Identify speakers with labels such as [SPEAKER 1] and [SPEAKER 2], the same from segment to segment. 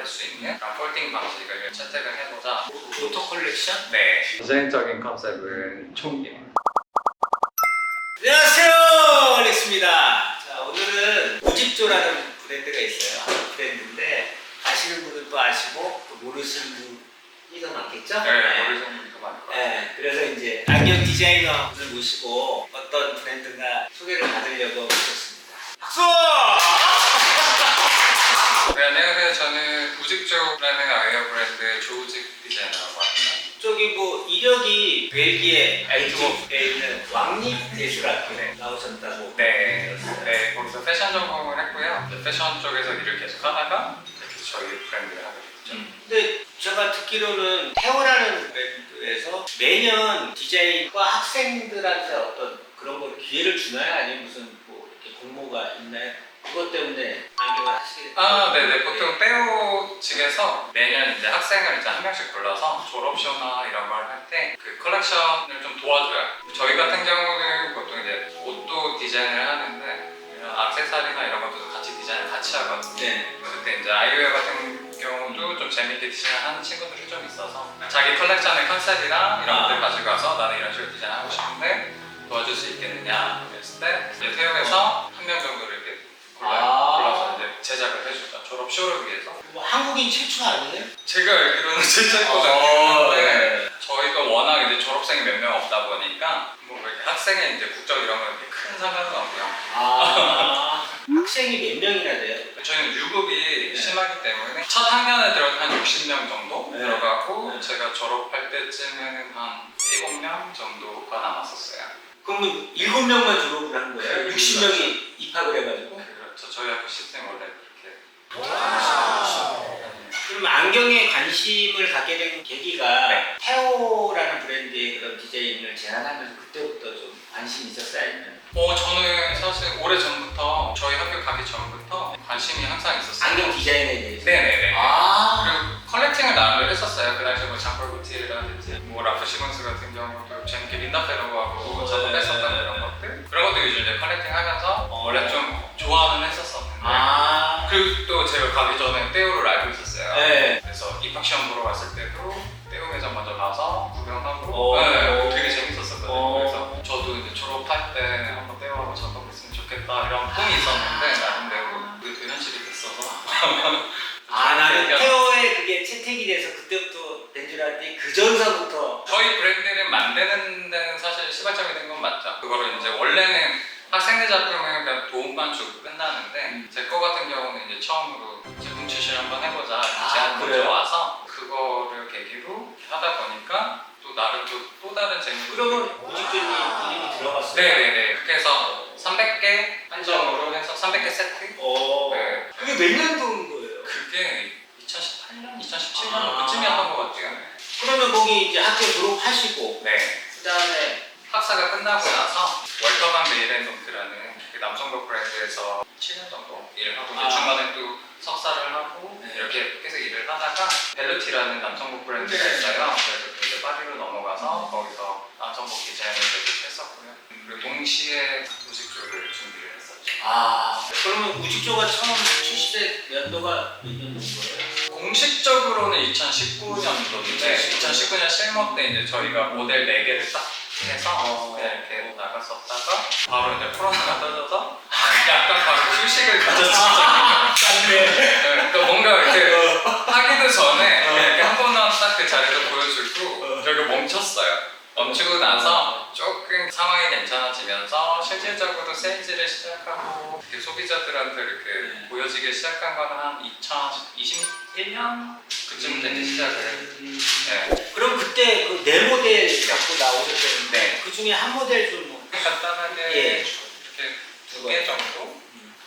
[SPEAKER 1] 될 수 있는 그런 폴딩 방식을 채택을 해보자.
[SPEAKER 2] 오토 컬렉션?
[SPEAKER 1] 네. 디자인적인 컨셉은 총기입니다.
[SPEAKER 2] 안녕하세요, 알렉스입니다. 자, 오늘은 우직조라는 브랜드가 있어요. 브랜드인데 아시는 분들도 아시고 또 모르시는 분이 더 많겠죠?
[SPEAKER 1] 네, 모르시는 분도 많을 거예요.
[SPEAKER 2] 네, 그래서 이제 안경 디자이너를 모시고 어떤 브랜드가 소개를 받으려고 모셨습니다. 박수!
[SPEAKER 1] 네, 안녕하세요. 저는 우직조라는 아이웨어 브랜드의 조우직 디자이너라고 합니다.
[SPEAKER 2] 저기 뭐 이력이 벨기에 알투에 있는 왕립 대수학교에 나오셨다고.
[SPEAKER 1] 네, 네, 거기서 패션 전공을 했고요. 패션 쪽에서 일을 계속 하다가 이렇게 저희 브랜드를 하게 됐죠.
[SPEAKER 2] 근데 제가 듣기로는 테오라는 브랜드에서 매년 디자인과 학생들한테 어떤 그런 걸 기회를 주나요? 아니면 무슨 뭐 이렇게 공모가 있나요? 그것 때문에 안경을 하시게 됐어요?
[SPEAKER 1] 아, 네네. 보통 떼오 측에서 매년 이제 학생을 이제 한 명씩 불러서 졸업쇼나 이런 걸 할 때 그 컬렉션을 좀 도와줘요. 저희 같은 경우는 보통 이제 옷도 디자인을 하는데 이런 액세서리나 이런 것도 같이 디자인을 같이 하거든요.
[SPEAKER 2] 네.
[SPEAKER 1] 그때 이제 아이웨어 같은 경우도 좀 재밌게 디자인하는 친구들이 좀 있어서 자기 컬렉션의 컨셉이랑 이런 것들 가지고 와서 나는 이런 식으로 디자인하고 싶은데 도와줄 수 있겠느냐 그랬을 때 이제 태국에서 한 명 정도를 이렇게 골라서 이제 제작을 해주죠. 졸업쇼를 위해서.
[SPEAKER 2] 뭐 한국인 최초 아니에요?
[SPEAKER 1] 제가 알기로는 최초일 것 같긴 한데 저희가 워낙 이제 졸업생이 몇 명 없다 보니까 뭐 이렇게 학생의 이제 국적 이런 건 이렇게 큰 상관은 없고요.
[SPEAKER 2] 학생이 몇 명이나 돼요?
[SPEAKER 1] 저희는 유급이 심하기 때문에 첫 학년에 들어간 한 60명 정도 들어가고 제가 졸업할 때쯤에는 한 7명 정도가 남았었어요.
[SPEAKER 2] 그러면 7명만 졸업을 한 거예요? 60명이 입학을 해가지고?
[SPEAKER 1] 그렇죠. 저희 학교 시스템 원래 그렇게.
[SPEAKER 2] 그럼 안경에 관심을 갖게 된 계기가
[SPEAKER 1] 네.
[SPEAKER 2] 테오라는 브랜드의 그런 디자인을 제안하면서 그때부터 좀 관심이 있었어요? 아니면?
[SPEAKER 1] 저는 사실 오래전부터 저희 학교 가기 전부터 관심이 항상 있었어요.
[SPEAKER 2] 안경 디자인에 대해서?
[SPEAKER 1] 네네네.
[SPEAKER 2] 아.
[SPEAKER 1] 그리고 컬렉팅을 나름대로 했었어요. 그 당시에 뭐 장폴 구티라든지 뭐 라프 시몬스 같은 경우도 재밌게 린다 페로하고 작업했었던 그런 것들 그런 것들 위주로 이제 컬렉팅 하면서 원래 좀 좋아는 했었었는데 그리고 또 제가 가기 전에 떼오를 알고 있었어요.
[SPEAKER 2] 네.
[SPEAKER 1] 그래서 입학 시험 보러 갔을 때도 떼오 매장 먼저 가서 구경하고 되게 재밌었었거든요. 그래서 저도 이제 졸업할 때 한번 떼오하고 작업했으면 좋겠다 이런 꿈이 있었는데 나름대로 그게 또 현실이 됐어서
[SPEAKER 2] 나는 테오에 그게 채택이 돼서 그때부터 된 줄 알았더니 그 전서부터.
[SPEAKER 1] 저희 브랜드를 만드는 데는 사실 시발점이 된 건 맞죠. 그거를 이제 원래는 학생들 작품은 그냥 도움만 주고 끝나는데 제 거 같은 경우는 이제 처음으로 제품 출시를 한번 해보자 제안 먼저 와서 그거를 계기로 하다 보니까 또 나름 또 다른 재미.
[SPEAKER 2] 그러면 우직조님 이름이 들어갔어요?
[SPEAKER 1] 네네네. 그렇게 해서 300개 한정으로 해서 300개 세트. 네.
[SPEAKER 2] 그게 몇 년도인 거예요?
[SPEAKER 1] 그게 2018년, 2017년 그쯤이었던 것 같아요.
[SPEAKER 2] 그러면 거기 이제 학교 졸업하시고
[SPEAKER 1] 네.
[SPEAKER 2] 그 다음에
[SPEAKER 1] 학사가 끝나고 나서 월터반 메일앤동트라는 남성복 브랜드에서 7년 정도 일을 하고 이제 중간에 또 석사를 하고 이렇게 계속 일을 하다가 벨루티라는 남성복 브랜드가 있어요. 그래서 또 이제 파리로 넘어가서 거기서 남성복 디자인을 계속 했었고요. 그리고 동시에 우직조를 준비를 했었죠.
[SPEAKER 2] 그러면 우직조가 처음 출시된 연도가 몇 년도인 거예요?
[SPEAKER 1] 공식적으로는 2019년도인데 2019년 실무 때 이제 저희가 모델 4개를 딱 해서 그냥 이렇게 나갔었다가 바로 이제 코로나가 터져서 약간 바로 휴식을 가졌었죠. 그러니까 뭔가 이렇게 하기도 전에 이렇게 한 번만 딱 그 자리에서 보여주고 저희가 멈췄어요. 멈추고 나서 조금 상황이 괜찮아지면서 실질적으로 세일즈를 시작하고 소비자들한테 이렇게 보여지기 시작한 거는 한 2021년 그쯤부터 이제 시작을. 네.
[SPEAKER 2] 그럼 그때 그 네 모델 갖고 나오셨는데
[SPEAKER 1] 네.
[SPEAKER 2] 그 중에 한 모델 좀
[SPEAKER 1] 간단하게 이렇게 2개 정도?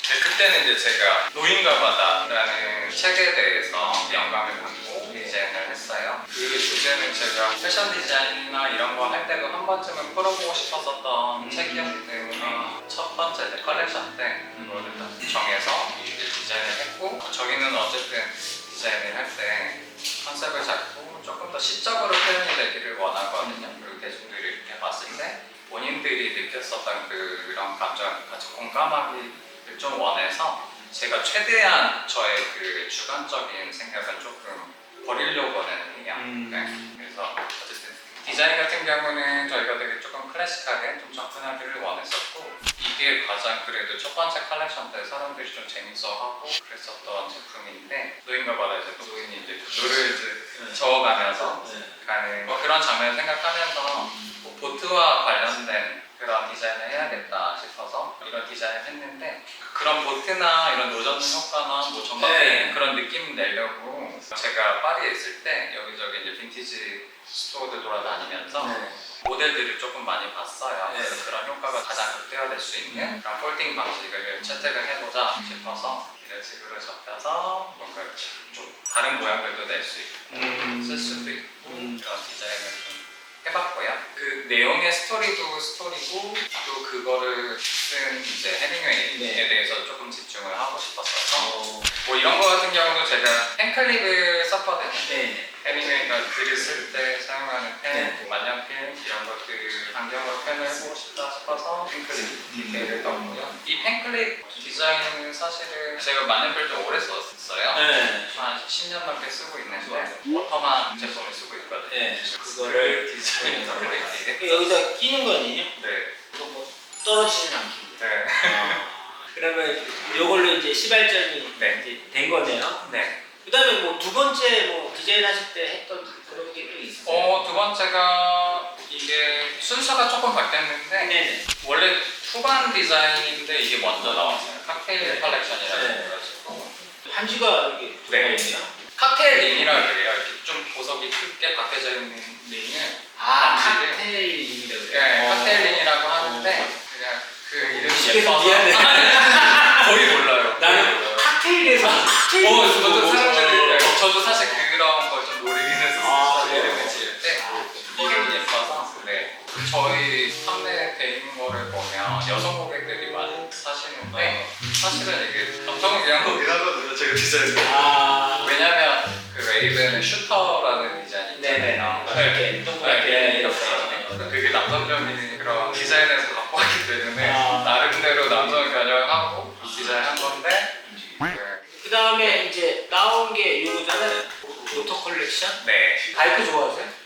[SPEAKER 1] 네, 그때는 이제 제가 노인과 바다라는 책에 대해서 영감을 받고 디자인을 했어요. 그 주제는 제가 패션 디자인이나 이런 거 할 때도 한 번쯤은 풀어보고 싶었었던 책이었기 때문에 첫 번째 이제 컬렉션 때 그거를 딱 정해서 이제 디자인을 했고 저기는 어쨌든 디자인을 할 때 컨셉을 잡고 조금 더 시적으로 표현이 되기를 원하거든요. 그리고 대중들이 이렇게 봤을 때 본인들이 느꼈었던 그런 감정을 같이 공감하기를 좀 원해서 제가 최대한 저의 그 주관적인 생각은 조금 버리려고는 해요. 네. 그래서 어쨌든 디자인 같은 경우는 저희가 되게 조금 클래식하게 좀 접근하기를 원했었고, 이게 가장 그래도 첫 번째 컬렉션 때 사람들이 좀 재밌어하고 그랬었던 제품인데, 노인과 바다 이제 또 노인이 이제 노를 이제 저어가면서 가는 뭐 그런 장면을 생각하면서 뭐 보트와 관련된 그런 디자인을 해야겠다 싶어서 이런 디자인을 했는데, 그런 보트나 이런 노젓는 효과나 뭐 전반적인 그런 느낌 내려고 제가 파리에 있을 때 여기저기 이제 빈티지 스토어들 돌아다니면서 모델들을 조금 많이 봤어요. 그래서 그런 효과가 가장 극대화될 수 있는 그런 폴딩 방식을 채택을 해보자 싶어서 이런 식으로 접혀서 뭔가 좀 다른 모양들도 낼 수 있고 쓸 수도 있고 그런 디자인을 좀 해봤고요. 그 내용의 스토리도 스토리고 또 그거를 쓴 이제 해밍웨이에 대해서 조금 집중을 하고 싶었어서 뭐 이런 거 같은 경우도 제가 펜클립을 썼거든요. 해밍웨이가 글을 쓸 때 사용하는 펜, 만년필 이런 것들 안경으로 펜을 해보고 싶다 싶어서 펜클립 디테일을 넣었고요. 이 펜클립 디자인은 사실은 제가 만년필도 오래 썼어요. 한 10년 넘게 쓰고 있는데 워터만 제품을 쓰고 있거든요.
[SPEAKER 2] 그거를
[SPEAKER 1] 디자인 펜클립
[SPEAKER 2] 여기다 끼는 거 아니에요?
[SPEAKER 1] 네.
[SPEAKER 2] 이거 뭐 떨어지진 않게.
[SPEAKER 1] 네.
[SPEAKER 2] 그러면 이걸로 이제 시발점이
[SPEAKER 1] 네.
[SPEAKER 2] 이제 된 거네요.
[SPEAKER 1] 네.
[SPEAKER 2] 그다음에 뭐 두 번째 뭐 디자인 하실 때 했던 그런 게 또 있어요?
[SPEAKER 1] 두 번째가 이게 순서가 조금 바뀌었는데 원래 후반 디자인인데 이게 먼저 나왔어요. 칵테일 컬렉션이라고 해가지고
[SPEAKER 2] 한지가 이게
[SPEAKER 1] 네.
[SPEAKER 2] 있네요.
[SPEAKER 1] 칵테일 링이라고 그래요. 이렇게 좀 보석이 크게 박혀져 있는 링을
[SPEAKER 2] 칵테일 링이라고 그래요?
[SPEAKER 1] 네, 칵테일 링이라고 하는데 그냥 그 이름이
[SPEAKER 2] 쉽게
[SPEAKER 1] 예뻐서
[SPEAKER 2] 미안해.
[SPEAKER 1] 거의 몰라요.
[SPEAKER 2] 나는 칵테일에서 칵테일
[SPEAKER 1] 저도 사람들이 저도 사실 그런 걸 좀 노리긴 했었어요. 이름을 지을 때 이름이 예뻐서 저희 판매돼 있는 거를 보면 여성 고객들이 많이 사시는데 사실은 이게 남성을 위한 거긴 하거든요. 제가 디자인을 왜냐면 그 레이븐은 슈터라는 디자인이 있잖아요. 이렇게 그게 남성적인 그런 디자인에서 갖고 왔기 때문에 나름대로 남성을 겨냥하고 디자인한 건데
[SPEAKER 2] 그 다음에 이제 나온 게 이거잖아요. 모터 컬렉션?
[SPEAKER 1] 네.
[SPEAKER 2] 바이크 좋아하세요?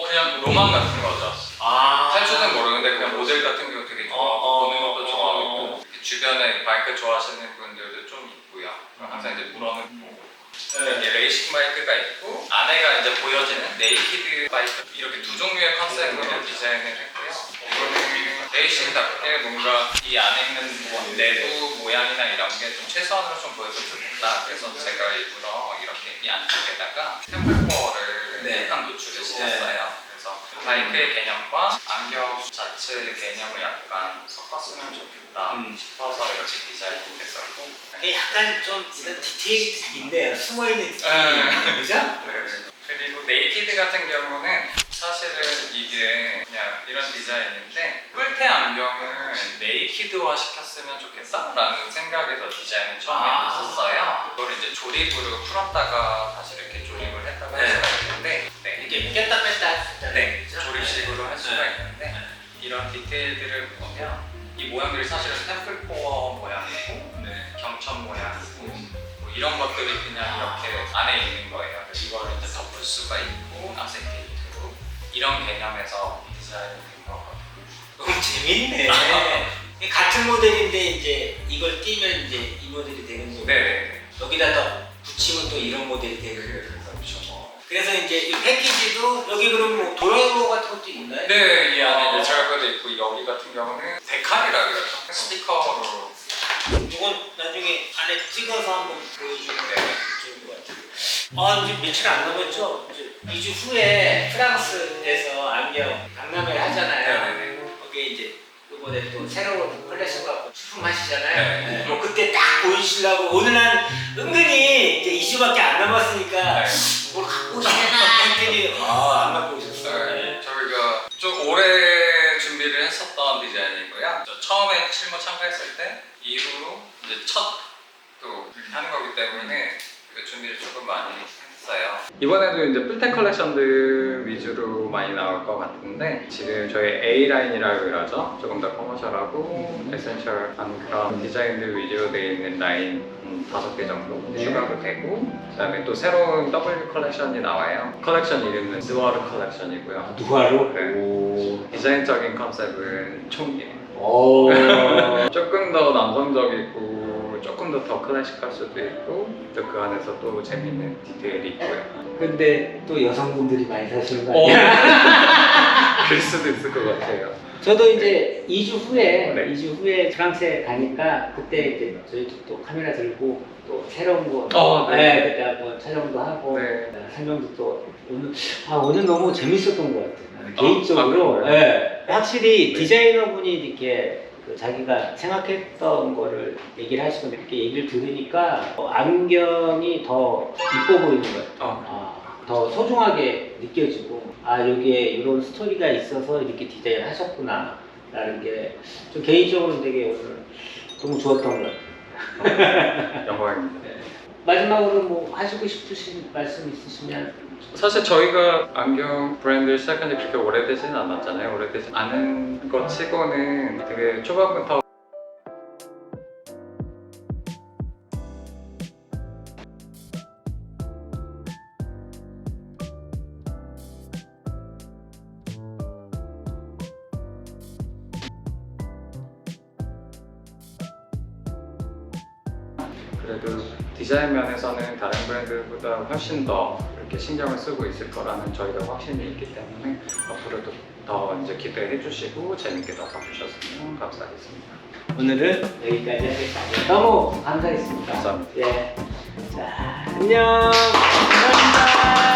[SPEAKER 1] 그냥 로망 같은 거죠. 할 줄은 모르는데 그냥 모델 같은 경우 되게 좋아하고 보는 것도 좋아하고 주변에 바이크 좋아하시는 분들도 좀 있고요. 항상 이제 물어놓고 이게 레이싱 바이크가 있고 안에가 이제 보여지는 네이키드 바이크 이렇게 두 종류의 컨셉으로 디자인을 했고요. 이거는 레이싱답게 뭔가 이 안에 있는 뭐 내부 모양이나 이런 게 좀 최소한으로 좀 보여줬으면 좋겠다. 그래서 제가 일부러 이렇게 이 안쪽에다가 템플코어를 약간 노출을 시켰어요. 그래서 바이크의 개념과 안경 자체의 개념을 약간 섞었으면 좋겠다 싶어서 이렇게 디자인이 됐었고
[SPEAKER 2] 약간 좀 이런 디테일이 있네요. 숨어있는 디테일. 그죠?
[SPEAKER 1] 그리고 네이키드 같은 경우는 사실은 이게 그냥 이런 디자인인데 뿔테 안경을 네이키드화 시켰으면 좋겠다라는 생각에서 디자인을 처음에 했었어요. 그걸 이제 조립으로 풀었다가 다시 이렇게 조립을 했다가 할 수가 있는데
[SPEAKER 2] 이게 꼈다 뺐다 할 수 있잖아요.
[SPEAKER 1] 조립식으로 할 수가 있는데 이런 디테일들을 보면 이 모양들이 사실은 템플코어 모양이고 경천 모양이고 뭐 이런 것들이 그냥 이렇게 안에 있는 거예요. 이거를 이제 덮을 수가 있고 아세테이트로 이런 개념에서 디자인이 된 거거든요.
[SPEAKER 2] 너무 재밌네. 같은 모델인데 이제 이걸 띄면 이제 이 모델이 되는 거고 여기다 더 붙이면 또 이런 모델이 되는 거죠. 그래서 이제 이 패키지도 여기 그럼 뭐 도형로 같은 것도 있나요?
[SPEAKER 1] 네, 이 안에 이제 절거도 있고 여기 같은 경우는 데칼이라고 그러죠. 스티커로
[SPEAKER 2] 이건 나중에 안에 찍어서 한번 보여주면 좋을 것 같아요. 이제 며칠 안 남았죠? 이제 2주 후에 프랑스에서 안경 박람회를 하잖아요. 거기에 이제 이번에 또 새로운 컬렉션 갖고 출품하시잖아요. 뭐 그때 딱 보여주시려고 오늘 난 은근히 이제 2주밖에 안 남았으니까 뭘 갖고 오시나 했더니 안 갖고 오셨어요.
[SPEAKER 1] 저희가 좀 오래 준비를 했었던 디자인이고요. 처음에 실무 참가했을 때 이후로 이제 첫 또 하는 거기 때문에 그 준비를 조금 많이 있어요. 이번에도 이제 풀텍 컬렉션들 위주로 많이 나올 것 같은데 지금 저희 A라인이라고 그러죠. 조금 더 커머셜하고 에센셜한 그런 디자인들 위주로 되어 있는 라인 5개 정도
[SPEAKER 2] 네.
[SPEAKER 1] 추가로 되고 그다음에 또 새로운 W 컬렉션이 나와요. 컬렉션 이름은 누아르 컬렉션이고요.
[SPEAKER 2] 누가로?
[SPEAKER 1] 네.
[SPEAKER 2] 오.
[SPEAKER 1] 디자인적인 컨셉은 총이에요.
[SPEAKER 2] 오.
[SPEAKER 1] 조금 더 남성적이고 조금 더 클래식할 수도 있고 또 그 안에서 또 재밌는 디테일이 있고요.
[SPEAKER 2] 근데 또 여성분들이 많이 사시는 거 아니야?
[SPEAKER 1] 그럴 수도 있을 것 같아요.
[SPEAKER 2] 저도 이제 2주 후에
[SPEAKER 1] 네.
[SPEAKER 2] 2주 후에 프랑스에 가니까 그때 이제 저희도 또 카메라 들고 또 새로운 거
[SPEAKER 1] 네.
[SPEAKER 2] 그때 한번 촬영도 하고
[SPEAKER 1] 네.
[SPEAKER 2] 설명도 또 오늘 너무 재밌었던 것 같아요. 개인적으로
[SPEAKER 1] 그런가요?
[SPEAKER 2] 네. 확실히
[SPEAKER 1] 네.
[SPEAKER 2] 디자이너분이 이렇게 그 자기가 생각했던 거를 얘기를 하시고 이렇게 얘기를 들으니까 안경이 더 이뻐 보이는 것 같아요. 더 소중하게 느껴지고 여기에 이런 스토리가 있어서 이렇게 디자인 하셨구나 라는 게 좀 개인적으로 되게 오늘 너무 좋았던 것 같아요.
[SPEAKER 1] 영광입니다.
[SPEAKER 2] 네. 마지막으로 뭐 하시고 싶으신 말씀 있으시면
[SPEAKER 1] 사실 저희가 안경 브랜드를 시작한 지 그렇게 오래되지는 않았잖아요. 오래되지 않은 것 치고는 되게 초반부터 그래도 디자인 면에서는 다른 브랜드보다 훨씬 더 이렇게 신경을 쓰고 있을 거라는 저희가 확신이 있기 때문에 앞으로도 더 이제 기대해 주시고 재밌게 더 봐주셨으면 감사하겠습니다.
[SPEAKER 2] 오늘은 여기까지 하겠습니다. 너무 감사했습니다.
[SPEAKER 1] 감사합니다.
[SPEAKER 2] 예. 자, 안녕. 감사합니다.